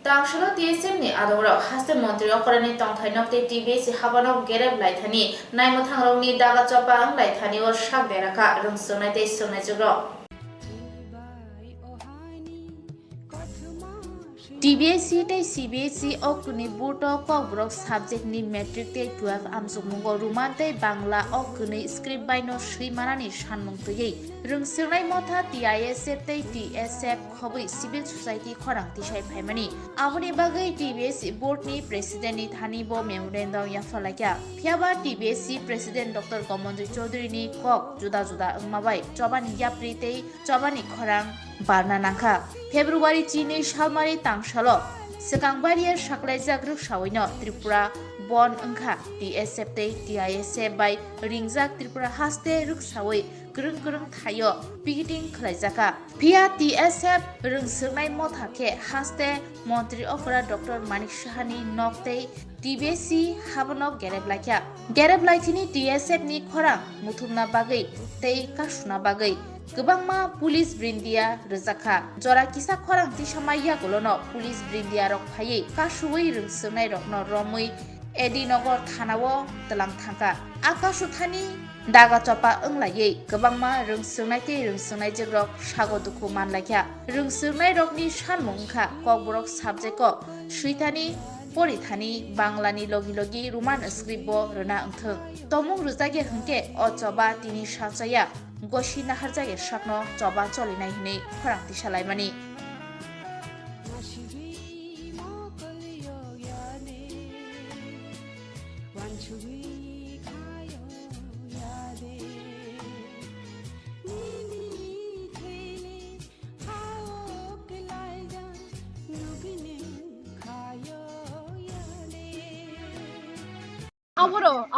Tangshalo TSM ni adoro haste Montreal operani tongthainok te TBC habanok gereb laithani naimothang ni daga chopa ang laithani o shak deraka rungsonai te sonai juro TBC te CBC okuni buto kobrok subject ni metric te 12 amsuk mungo ruman te bangla okuni script by no shrimanani shanmung tei rungsonai motha TISF te TSF khobui civil society khorang tisai phaimani aboni bagai TBC board ni president ni thani bo memorandum ya falakya phiaba TBC president Dr. Gomondri Chaudhary ni kok juda juda angmabai chobani yapri te chobani khorang barna nangkha February chini salmari tangshalo sekangbari saklaijak ruksawaino Tripura bon angkha TSF te TISF by ringjak Tripura haste ruksawai grung grung thayo picketing khlaijaka pia TSF rungsnai mothake haste Montri Opera Dr. Manik Sahani nokte TBC habanok gereblaichini TSF ni khorang muthumna bagai tei kasuna bagai Gebangma pulis brindia rezaka jora kisa khorang tisamaya golono pulis brindia rok phai kasuwei rungsnai rokno romui edinogor thanawo telang thangka akashu thani daga chopa anglaye gebangma rungsnai te rungsnai jegrok sago duku manlakya rungsnai rokni sanmungkha kokborok subject ko suitani Porithani Banglani logi Ruman script bo rena angthung tomung rujage hungke o choba tini sajaya goshi naharjage sakno choba cholinai hini khorangti salaimani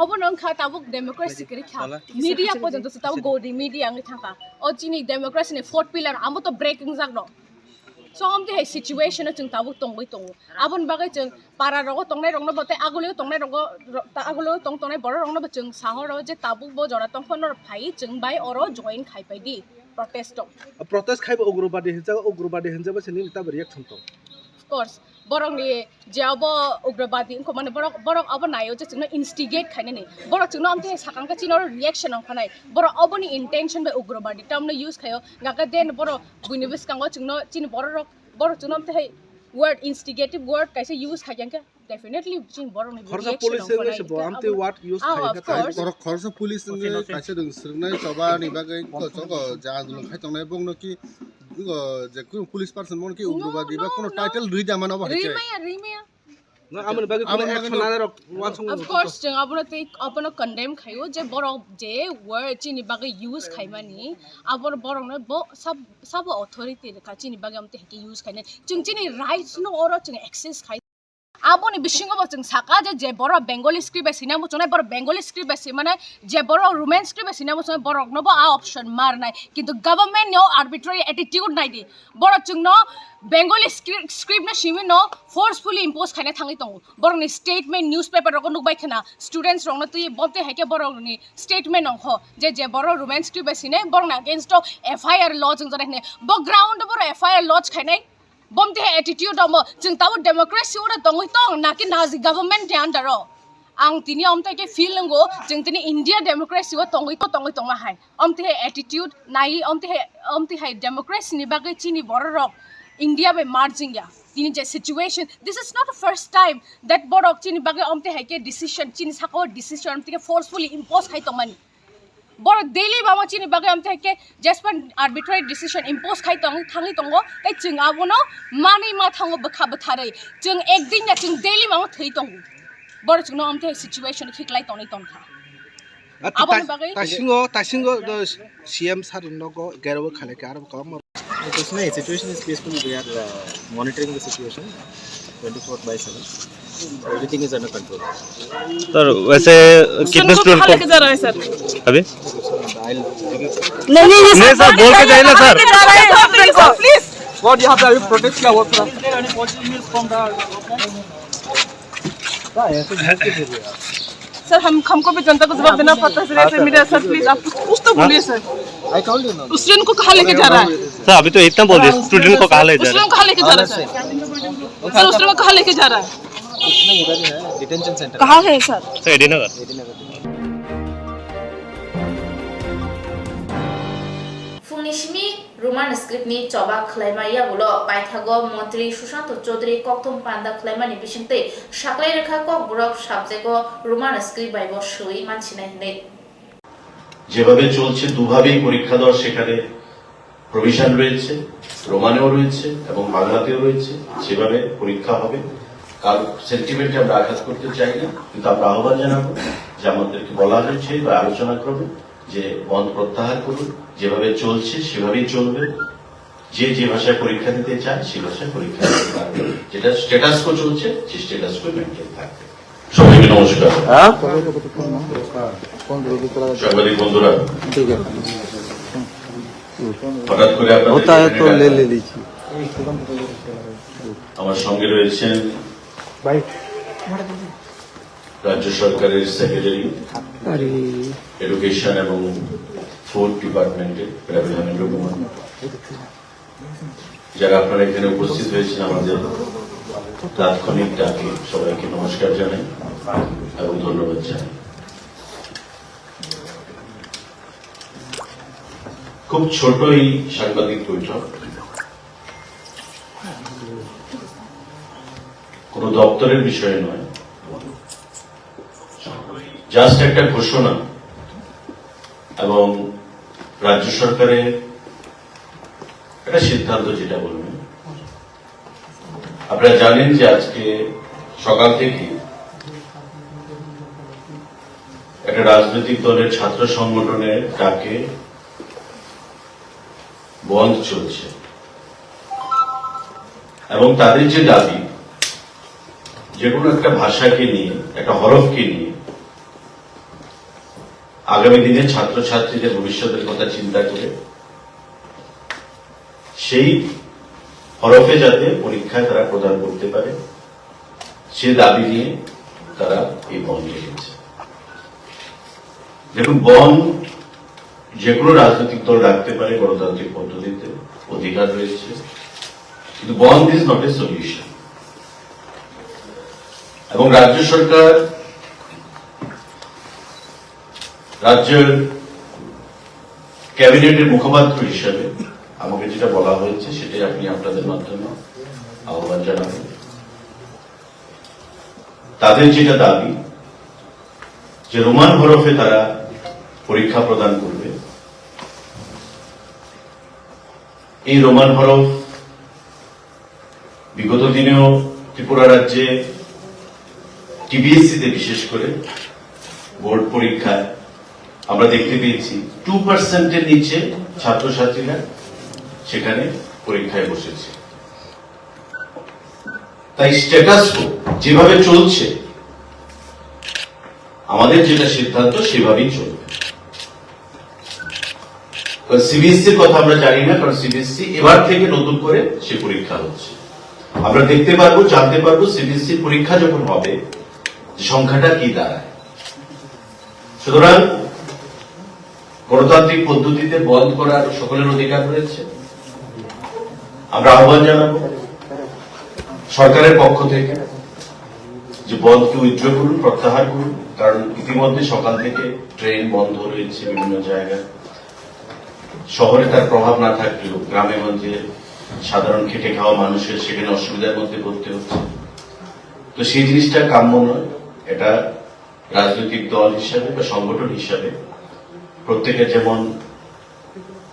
Abon angka tabuk democracy kiri kha media pojanto tabuk godi media ang thaka o chini democracy ne fourth pillar amo to breaking zakno so amte he situation chung tabuk tongbai tongo abon bagai chung para rogo tongnai rongno bote agule tongnai rogo agule tongnai bor rongno bo chung sahor je tabuk bo jora tongkhonor phai chung bai oro join khai pai di protest khai ugrobadi hinja sini ta reaction to of course borok ni jabo ugrobadi ko mane borok abo nayo je chungno instigate khaine ni borok chungno amte sakangka chinor reaction ang khanai borok abo ni intention by ugrobadi term use khayo gaga den borok buinibis kango chungno chin borok chungno amte hai word instigative word kaise use khajangka definitely chin borok ni khorsa police ne bo amte what use khajangka borok khorsa police ne kaise ding sirnai choba ni bagai ko chogo jagul khai tongnai bongno ki যে কোন police person মন কি উগ্রবাদী বা কোন title দুইটা মানে অবহেছে রিমায়া না আমন বাগে কোন অ্যাকশন আরে ওয়ান of course जों अपनो condemn खायो जे borok जे word chini bagai use खाइमानि abor borok no bo सब authority ka chini bagai amte ke use खाइने जों chini rights no oro जों access खाइ aboni bisingo bo जों saka je boro bengali script sinamo chonai boro bengali script mane je boro romance script sinamo chonai borok no bo a option mar nai kintu government no arbitrary attitude nai di boro chungno bengali script na simi no forcefully impose khaine thangi tong boro ni statement newspaper rok nuk bai khana students rok no tui bomte heke boro ni statement ong ho je boro romance script sine boro na against FIR law jung jare ne bo ground boro FIR law khaine bomte attitude amo jung taw democracy ora tongoi tong naki nazi government te under ang tini amte ke feeling go jung tini India democracy wa tongoi tong hai amte attitude nai amte hai democracy ni bagai chini borok India by marging ya tini je situation this is not the first time that borok chini bagai amte hai ke decision chini sako decision amte ke forcefully impose khai tongmani bor daily bama chini bagai amte ke just one arbitrary decision impose khai thangi tongo kai chung abono mani ma thango bakha batharai chung ekdin na chung daily ma thei tongo bor chung no amte situation khiklai tonai tongkha abon bagai tasingo CM sir nogo gero khale ka ar kam The situation is peaceful. We are monitoring the situation 24/7. Everything is under control. Sir वैसे कितने student को जा रहा है sir अभी नहीं sir बोल के जाइए ना sir please what you have to protect क्या होता सर हमको भी जनता को जवाब देना पड़ता है सर मीडिया सर प्लीज आप कुछ तो बोलिए sir I told you now. Student को कहाँ लेके जा रहा है सर अभी तो इतना बोल दिया स्टूडेंट को कहाँ ले जा रहे हैं स्टूडेंट को कहाँ लेके जा रहा है सर सर उस तरह कहाँ लेके जा रहा है? उसमें इधर ही है डिटेंशन सेंटर कहाँ है सर? सर एडीनगर फुंनिसिमी रोमान स्क्रिप्टनि चबा खलाइमाया बुलो पाइथागो मंत्री सुशांत चौधरी कक्तम पांदा खलाइमानि बिसिंते साकलाय रेखा कक ब्रक साबजेक्टो रोमान स्क्रिप्ट बाइबो सई मानसिनाय हने যেভাবে চলছে দুভাবেই পরীক্ষা দেওয়ার সেখানে প্রভিশন রয়েছে, রোমানেও রয়েছে এবং বাংলাতেও রয়েছে, সেভাবে পরীক্ষা হবে। কারণ সেন্টিমেন্টে আমরা আঘাত করতে চাই না, কিন্তু আমরা আহ্বান জানাবো যে আমাদেরকে বলা হয়েছে বা আলোচনা করবে যে বন্ধ প্রত্যাহার করুন, যেভাবে চলছে সেভাবেই চলবে, যে যে ভাষায় পরীক্ষা দিতে চায় সেই ভাষায় পরীক্ষা দিতে পারবে, যেটা স্ট্যাটাস কো চলছে সেই স্ট্যাটাস কো মেনটেন থাকবে। সবাইকে নমস্কার। সাংবাদিক বন্ধুরা, হঠাৎ করে আমার সঙ্গে রয়েছেন রাজ্য সরকারের সেক্রেটারি এডুকেশন এবং ফুড ডিপার্টমেন্টের প্রাবিধানেন্দ্র কুমার, যারা আপনারা এখানে উপস্থিত হয়েছেন আমাদের তাৎক্ষণিক ডাকে সবাইকে নমস্কার জানাই এবং ধন্যবাদ জানাই। খুব ছোট এই সাংবাদিক বৈঠক, কোন দপ্তরের বিষয় নয়, জাস্ট একটা ঘোষণা এবং রাজ্য সরকারের একটা সিদ্ধান্ত, যেটা বলবেন। আপনারা জানেন যে আজকে সকাল থেকে একটা রাজনৈতিক দলের ছাত্র সংগঠনের ডাকে বন্ধ চলছে এবং তাদের যে দাবি, যে কোনো একটা ভাষাকে নিয়ে, একটা হরফকে নিয়ে আগামী দিনে ছাত্রছাত্রীদের ভবিষ্যতের কথা চিন্তা করে সেই হরফে যাতে পরীক্ষায় তারা প্রদান করতে পারে, সে দাবি নিয়ে তারা এই বন্ধ রেখেছে। দেখুন, বন্ধ যে কোনো রাজনৈতিক দল রাখতে পারে, গণতান্ত্রিক পদ্ধতিতে অধিকার রয়েছে, কিন্তু বন্ধ ইজ নট এ সলিউশন। এবং রাজ্য সরকার, রাজ্যের ক্যাবিনেটের মুখপাত্র হিসেবে আমাকে যেটা বলা হয়েছে সেটাই আপনি আপনাদের মাধ্যমে আহ্বান জানাবেন। তাদের যেটা দাবি যে রোমান হরফে তারা পরীক্ষা প্রদান করবে, এই রোমান হরফ বিগত দিনেও ত্রিপুরা রাজ্যে টিবিএসসিতে বিশেষ করে বোর্ড পরীক্ষায় আমরা দেখতে পেয়েছি 2% নিচে ছাত্রছাত্রীরা সেখানে পরীক্ষায় বসেছে। তাই স্ট্যাটাস যেভাবে চলছে, আমাদের যেটা সিদ্ধান্ত সেভাবেই চলবে। সিবিএসসির কথা আমরা জানি না, কারণ সিবিএসসি এবার থেকে নতুন করে সে পরীক্ষা হচ্ছে। আমরা দেখতে পারবো, জানতে পারবো সিবিএসসি পরীক্ষা যখন হবে সংখ্যাটা কি দাঁড়ায়। সুতরাং গণতান্ত্রিক পদ্ধতিতে বন্ধ করার সকলের অধিকার রয়েছে। আমরা আহ্বান জানাবো সরকারের পক্ষ থেকে যে বন্ধকে উইথড্র করুন, প্রত্যাহার করুন, কারণ ইতিমধ্যে সকাল থেকে ট্রেন বন্ধ রয়েছে বিভিন্ন জায়গায়। শহরে তার প্রভাব না থাকলেও গ্রামে গঞ্জে সাধারণ খেটে খাওয়া মানুষের সেখানে অসুবিধার মধ্যে পড়তে হচ্ছে। তো সেই জিনিসটা কাম্য নয়। এটা রাজনৈতিক দল হিসাবে বা সংগঠন হিসাবে প্রত্যেকের যেমন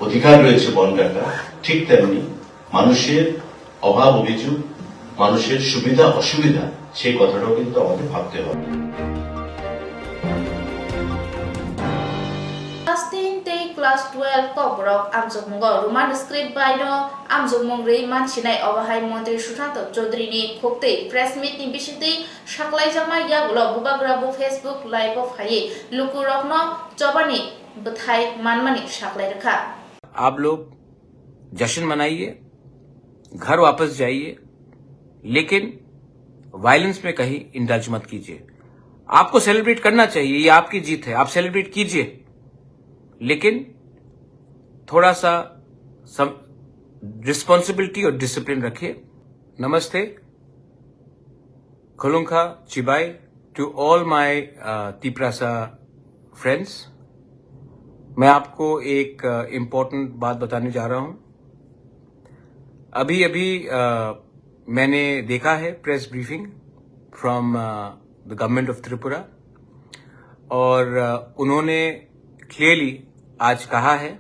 অধিকার রয়েছে বন্ধ রাখা, ঠিক তেমনি মানুষের অভাব অভিযোগ, মানুষের সুবিধা অসুবিধা, সেই কথাটাও কিন্তু আমাদের ভাবতে হবে। क्लास 12 कब्रक आमजोगमुंग रोमान स्क्रिप्ट बाइनो आमजोगमुंग्रै मानसिनाय अबाहाय मंत्री सुशांत चौधरीनि खोक्तै प्रेस मीट नि बिसिंतै साकलायजामा यागुलो बुबाग्राबु फेसबुक लाइव अफ हायै लुकुरकनो चबानि बथाय मानमानि साकलाय रखा। आप लोग जश्न मनाइए, घर वापस जाइए, लेकिन वायलेंस में कहीं इंडल्ज मत कीजिए। आपको सेलिब्रेट करना चाहिए, ये आपकी जीत है, आप सेलिब्रेट कीजिए, लेकिन थोड़ा सा रिस्पॉन्सिबिलिटी और डिसिप्लिन रखिए। नमस्ते, Khulungkha Chibai, to all my Tiprasa friends, मैं आपको एक इम्पोर्टेंट बात बताने जा रहा हूं। अभी मैंने देखा है press briefing from the government of Tripura, और उन्होंने क्लियरली आज कहा है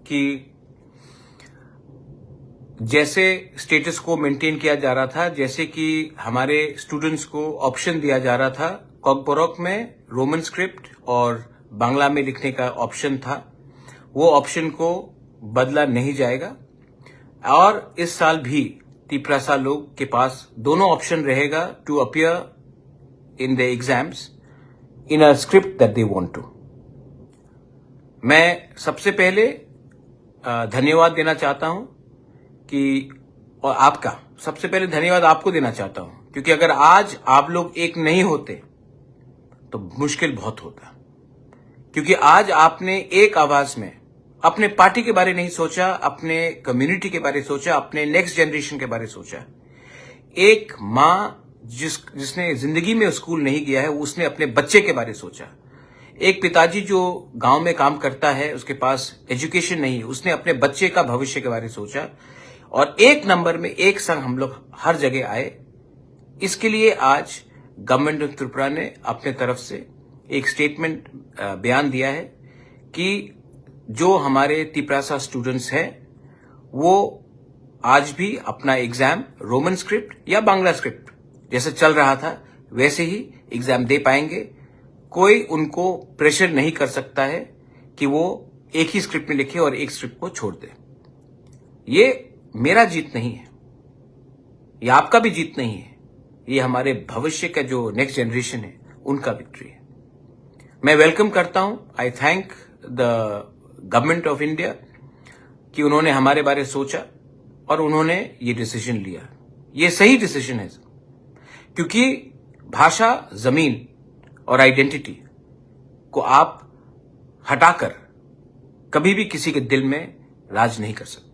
कि जैसे स्टेटस को मेंटेन किया जा रहा था, जैसे कि हमारे स्टूडेंट्स को ऑप्शन दिया जा रहा था, कॉकबोरोक में रोमन स्क्रिप्ट और बांग्ला में लिखने का ऑप्शन था, वो ऑप्शन को बदला नहीं जाएगा। और इस साल भी तिप्रासा लोग के पास दोनों ऑप्शन रहेगा to appear in the exams in a script that they want to. मैं सबसे पहले धन्यवाद देना चाहता हूं कि, और आपका सबसे पहले धन्यवाद आपको देना चाहता हूं, क्योंकि अगर आज आप लोग एक नहीं होते तो मुश्किल बहुत होता, क्योंकि आज आपने एक आवाज में अपने पार्टी के बारे नहीं सोचा, अपने कम्युनिटी के बारे सोचा, अपने नेक्स्ट जनरेशन के बारे सोचा। एक माँ जिसने जिंदगी में स्कूल नहीं गया है, उसने अपने बच्चे के बारे सोचा। एक पिताजी जो गांव में काम करता है, उसके पास एजुकेशन नहीं है, उसने अपने बच्चे का भविष्य के बारे सोचा। और एक नंबर में एक संग हम लोग हर जगह आए। इसके लिए आज गवर्नमेंट ऑफ त्रिपुरा ने अपने तरफ से एक स्टेटमेंट बयान दिया है कि जो हमारे तिप्रासा स्टूडेंट्स हैं वो आज भी अपना एग्जाम रोमन स्क्रिप्ट या बांग्ला स्क्रिप्ट जैसे चल रहा था वैसे ही एग्जाम दे पाएंगे। कोई उनको प्रेशर नहीं कर सकता है कि वो एक ही स्क्रिप्ट में लिखे और एक स्क्रिप्ट को छोड़ दे। ये मेरा जीत नहीं है, ये आपका भी जीत नहीं है, ये हमारे भविष्य का जो नेक्स्ट जनरेशन है उनका विक्ट्री है। मैं वेलकम करता हूं, आई thank the government of India कि उन्होंने हमारे बारे सोचा और उन्होंने ये डिसीजन लिया। ये सही डिसीजन है, क्योंकि भाषा, जमीन और आइडेंटिटी को आप हटाकर कभी भी किसी के दिल में राज नहीं कर सकते।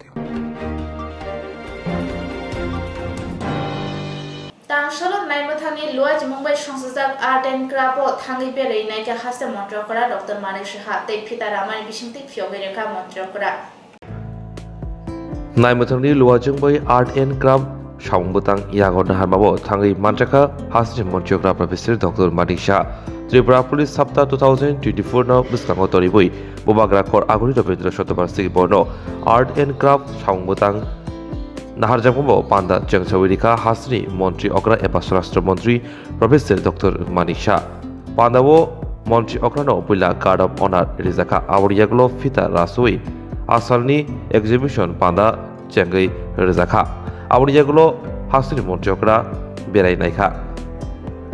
तांगशालो नाइमथांगनि लुआज मुंबई संसदक आर्ट एंड क्राफ्ट थांगि बेरायनाय के हास्य मन्त्रकरा डॉक्टर मानिक साहा तै फितारामानि बिसिंति फियोगेरेखा मन्त्रकरा नाइमथांगनि लुआजों बै आर्ट एंड क्राफ्ट साउंबोतां यागोन हारमाबो थांगि मन्त्रका हास्य मन्त्रकरा professor doctor Manik Saha Tripura police सप्ताह 2024 न बिस्कांगो तरिबोय बोबाग्रा खर आगुनि रबीन्द्र शतबार्षिकी बर्न आर्ट एंड क्राफ्ट साउंबोतां नाहारजांगबो पांडा चंगसाविरिका हासनी मंत्री अग्रा एबा स्वराष्ट्र मंत्री प्रोफेसर डॉक्टर मानिक साहा पांडावो मंत्री अग्रानो पुला गार्ड ऑफ ऑनर रिजाका आवरियागलो फिता रासुई आसालनी एग्जिबिशन पांडा चंगई रिजाका आवरियागलो हासनी मंत्री अग्रा बेरायनायखा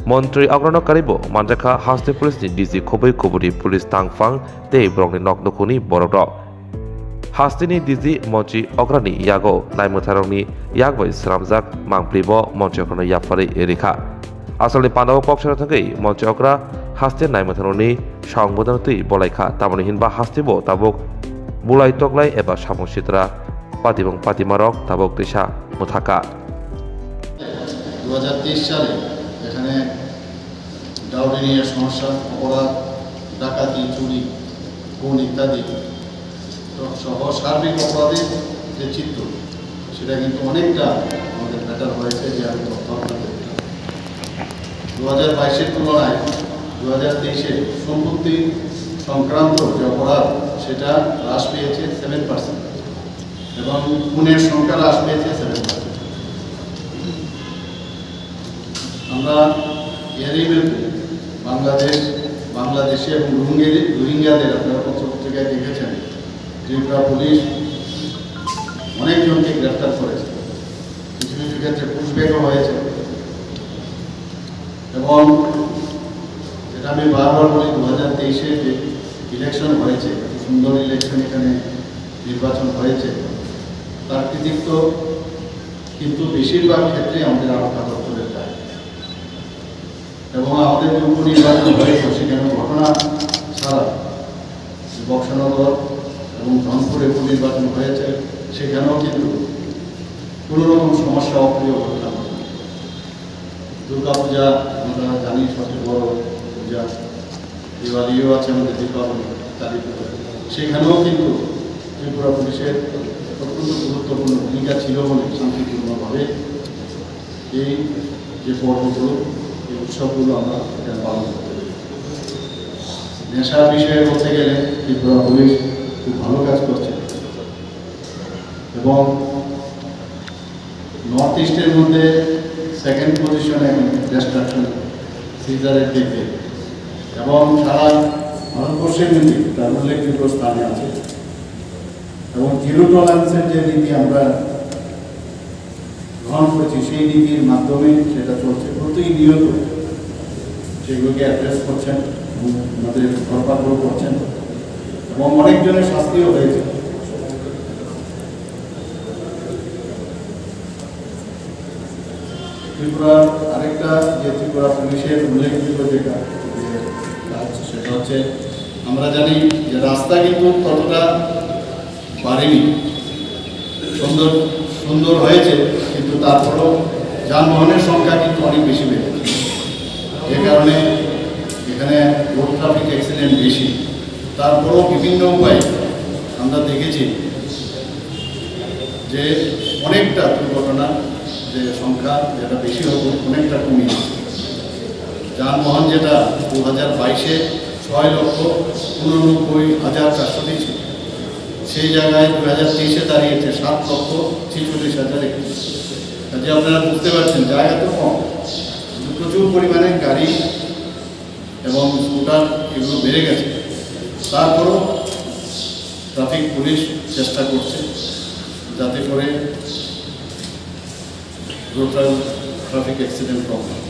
मंत्री अग्रानो कारिबो मानजाखा हासनी पुलिस नि डीजी खबै खबरी पुलिस तांगफां ते ब्रंगनि नकनखुनि बरक हास्तिनी डिजी मंत्री अग्रानी यागो नाइमथारंगनि यागबै स्रामजाक मांप्रिबो मंत्री अग्रानो याफारै एरिखा आसलनि पांडाव कक्सरा थांगै मंत्री अग्रा हास्ते नाइमथारंगनि संबोधनतै बलायखा तामनि हिनबा हास्तेबो ताबक बुलाय तगलाय एबा सामसित्रा पातिबं पातिमारक ताबक देशा मुथाका 2023 সালে এখানে ডাউরি নিয়ে সমস্যা, অপরাধ, ডাকাতি, চুরি, খুন ইত্যাদি সহ সার্বিক অপরাধের যে চিত্র সেটা কিন্তু অনেকটা আমাদের বেটার হয়েছে যে আমি তথ্য আপনাদের 2022-এর তুলনায় 2023-এ সম্পত্তি সংক্রান্ত যে অপরাধ সেটা হ্রাস পেয়েছে 7% এবং খুনের সংখ্যা হ্রাস পেয়েছে 7%। আমরা এরই মধ্যে বাংলাদেশে এবং রোহিঙ্গাদের আপনারা পত্রিকায় দেখেছেন ত্রিপুরা পুলিশ অনেকজনকে গ্রেফতার করেছে, কিছু কিছু ক্ষেত্রে পুশব্যাকও হয়েছে। এবং যেটা আমি বারবার বলি 2023-এ যে ইলেকশন হয়েছে, সুন্দর ইলেকশন এখানে নির্বাচন হয়েছে, তার কৃতিত্ব কিন্তু বেশিরভাগ ক্ষেত্রে আমাদের আরক্ষা দপ্তরের দায়। এবং আমাদের যে উপনির্বাচন হয়েছে সেখানে ঘটনা ছাড়া বক্সনগর এবং ধনপুরে উপনির্বাচন হয়েছে, সেখানেও কিন্তু কোনো রকম সমস্যা অপ্রিয় ঘটনা। দুর্গাপূজা আমরা জানি সবচেয়ে বড় পূজা, দিওয়ালিও আছে আমাদের, দীপাবলি, কালী পুজো, সেখানেও কিন্তু ত্রিপুরা পুলিশের অত্যন্ত গুরুত্বপূর্ণ ভূমিকা ছিল বলে শান্তিপূর্ণভাবে এই যে পর্বগুলো, এই উৎসবগুলো আমরা এখানে পালন করতে পারি। নেশা বিষয়ে বলতে গেলে ত্রিপুরা পুলিশ খুব ভালো কাজ করছে এবং নর্থ ইস্টের মধ্যে সেকেন্ড পজিশনে ডিস্ট্রাকশন সিজারের দিকে এবং সারা ভারতবর্ষের নীতি তার উল্লেখযোগ্য স্থানে আছে এবং জিরো টলারেন্সের যে নীতি আমরা গ্রহণ করেছি সেই নীতির মাধ্যমে সেটা চলছে। প্রতিনিয়ত সেগুলোকে অ্যাড্রেস করছেন, আমাদের ধরপাকড় করছেন এবং অনেকজনের শাস্তিও হয়েছে। ত্রিপুরার আরেকটা যে ত্রিপুরা পুলিশের উল্লেখযোগ্য যেটা সেটা হচ্ছে, আমরা জানি যে রাস্তা কিন্তু ততটা বাড়েনি, সুন্দর সুন্দর হয়েছে, কিন্তু তারপরেও যানবাহনের সংখ্যা কিন্তু অনেক বেশি বেড়েছে, যে কারণে এখানে রোড ট্রাফিক অ্যাক্সিডেন্ট বেশি। তারপরেও বিভিন্ন উপায়ে আমরা দেখেছি যে অনেকটা দুর্ঘটনা যে সংখ্যা যেটা বেশি হতো অনেকটা কমে গেছে। যানবাহন যেটা 2022-এ 6,89,400 ছিল, সেই জায়গায় 2023-এ দাঁড়িয়েছে 7,46,000। কাজে আপনারা বুঝতে পারছেন জায়গা তো কম, প্রচুর পরিমাণে গাড়ি এবং স্কুটার এগুলো বেড়ে গেছে। তারপরও ট্রাফিক পুলিশ চেষ্টা করছে যাতে করে টোটাল ট্রাফিক অ্যাক্সিডেন্ট কম হয়।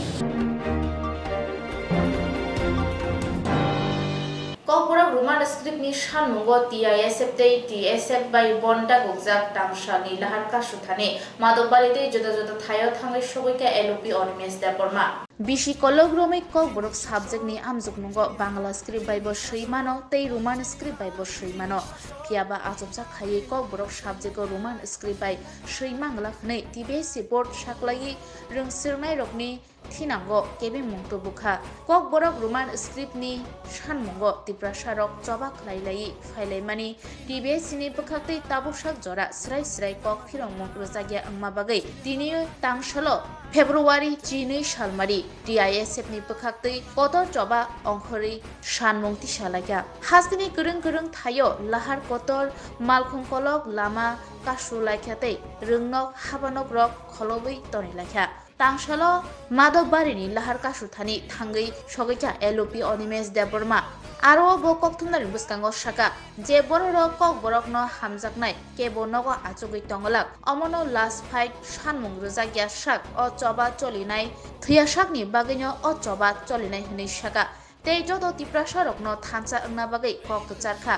Kokborok Roman script ni shanmungo TISF tei TSF bai bonda gokjak tangshani lahar kasuthane madobari tei joda joda thayo thangai sogoika LOP Onimes Deporma Bishi kologrome kokborok subject ni amjukmungo Bangla script bai bo srimano tei Roman script bai bo srimano piaba ajobjak khaye kokborok subject Roman script bai srimangla nei TBC board saklai rung sirnai rokni Tinango kebi mungtu bukha kokborok Roman script ni shanmungo tiprasarok jobak lailai failaimani TBS ni bukhaktai tabusak jora srai srai kok phirong mokrajagya angma bagai tini tangshalo February 12 salmari TISF ni bukhaktai kotor joba ongkhori shanmung tisalagya hasdini kurung kurung thayo lahar kotor malkhung kolok lama kasulaikhate rungnok habanok rok kholobui tonilakha Tangshalo Madobari lahar kasuthani thangai sogaika LOP Onimes Deporma aro bo kokthumnari buskango shaka je borok kokborok no hamjaknai kebo nogo achugui tongolak omono last fight shanmung rojagya shak o choba cholinai thiyashakni bagino o choba cholinai hini shaka tei jodo tiprasarok no thansa angna bagai kok charkha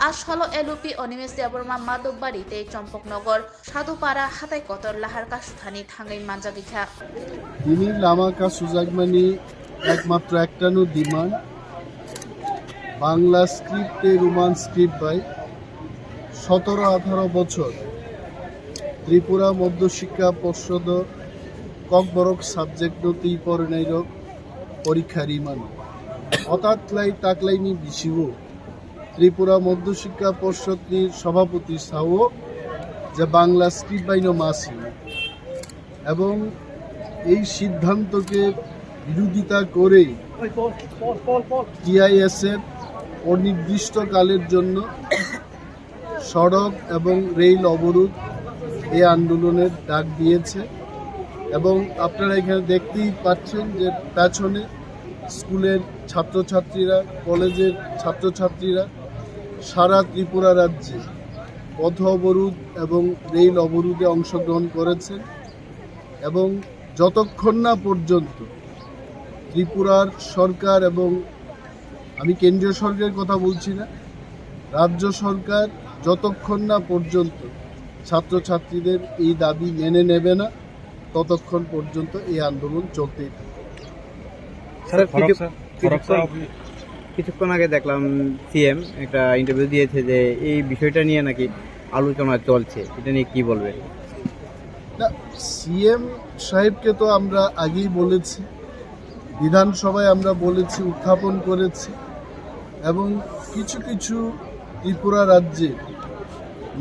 ashalo LOP Onimes Deporma Madobari tei Chompoknogor Sadupara hatai kotor lahar kasuthani thangai manjagikha তিনি লামাকা সুজাগমানি একমাত্র একটানো demand Bangla স্ক্রিপ্টে Roman script by 17-18 বছর ত্রিপুরা মধ্যশিক্ষা পর্ষদ kokborok subject নতি পরনাইর পরীক্ষা রিমান অতাতলাই তাকলাইনি বিশিও ত্রিপুরা মধ্যশিক্ষা পর্ষদের সভাপতি সাও যে বাংলা স্ক্রিপ্ট বাইনো মাসি এবং এই সিদ্ধান্তকে বিরোধিতা করে TISF অনির্দিষ্টকালের জন্য সড়ক এবং রেল অবরোধ এই আন্দোলনের ডাক দিয়েছে এবং আপনারা এখানে দেখতেই পাচ্ছেন যে পেছনে স্কুলের ছাত্রছাত্রীরা কলেজের ছাত্রছাত্রীরা সারা ত্রিপুরা রাজ্যে পথ অবরোধ এবং রেল অবরোধে অংশগ্রহণ করেছেন এবং যতক্ষণ না পর্যন্ত ত্রিপুরার সরকার এবং আমি কেন্দ্রীয় সরকারের কথা বলছি না রাজ্য সরকার যতক্ষণ না পর্যন্ত ছাত্রছাত্রীদের এই দাবি মেনে নেবে না ততক্ষণ পর্যন্ত এই আন্দোলন চলতেই থাকবে। কিছুক্ষণ আগে দেখলাম সিএম একটা ইন্টারভিউ দিয়েছে যে এই বিষয়টা নিয়ে নাকি আলোচনা চলছে, এটা নিয়ে কি বলবেন? না, সিএম সাহেবকে তো আমরা আগেই বলেছি বিধানসভায় আমরা বলেছি, উত্থাপন করেছি, এবং কিছু কিছু ত্রিপুরা রাজ্যে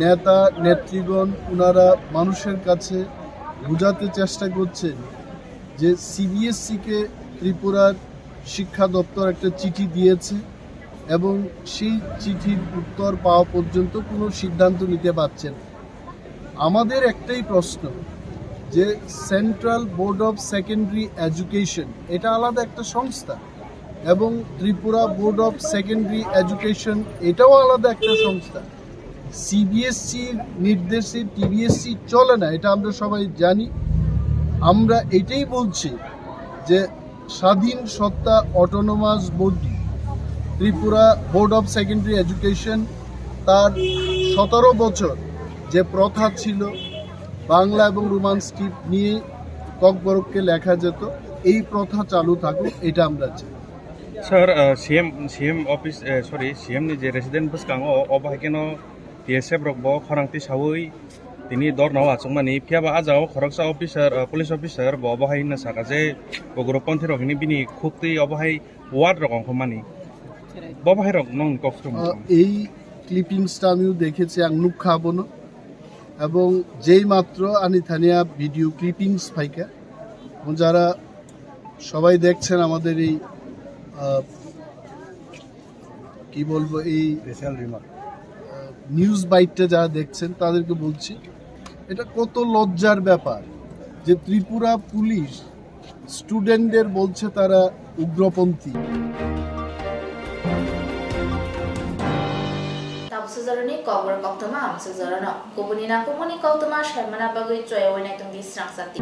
নেতা নেত্রীগণ ওনারা মানুষের কাছে বোঝাতে চেষ্টা করছেন যে সিবিএসসিকে ত্রিপুরার শিক্ষা দপ্তর একটা চিঠি দিয়েছে এবং সেই চিঠির উত্তর পাওয়া পর্যন্ত কোনো সিদ্ধান্ত নিতে পারছেন। আমাদের একটাই প্রশ্ন যে central board of secondary education এটা আলাদা একটা সংস্থা, এবং Tripura board of secondary education এটাও আলাদা একটা সংস্থা। সিবিএসসির নির্দেশে টিবিএসসি চলে না, এটা আমরা সবাই জানি। আমরা এটাই বলছি যে স্বাধীন সত্তা autonomous body Tripura board of secondary education তার 17 বছর যে প্রথা ছিল বাংলা এবং রোমান স্ক্রিপ্ট নিয়ে ককবরককে লেখা যেত, এই প্রথা চালু থাকুক, এটা আমরা চাই। Sir, CM office, CM ni je resident bus kang o bahikeno TSF rok bo khorangti sawui tini dor nawa chungmani phiaba ajao khoroksa officer police officer bo bahai na saka je bogoro ponthi rok ni bini khukti obahai ward rok ongkhomani bo bahai rok nong kokstrom এই ক্লিপিংসটা আমিও দেখেছি আংনুক খাবনো, এবং যেই মাত্র আনি Tania video clippings পাইকা, যারা সবাই দেখছেন আমাদের এই কি বলবো এই নিউজ বাইটটা যারা দেখছেন তাদেরকে বলছি এটা কত লজ্জার ব্যাপার যে ত্রিপুরা পুলিশ স্টুডেন্টদের বলছে তারা উগ্রপন্থী। Sejarah kobor koktoma am sejarah no. Kubuni na kumuni koktoma shermana bagui coy wenai tunggi serang sati.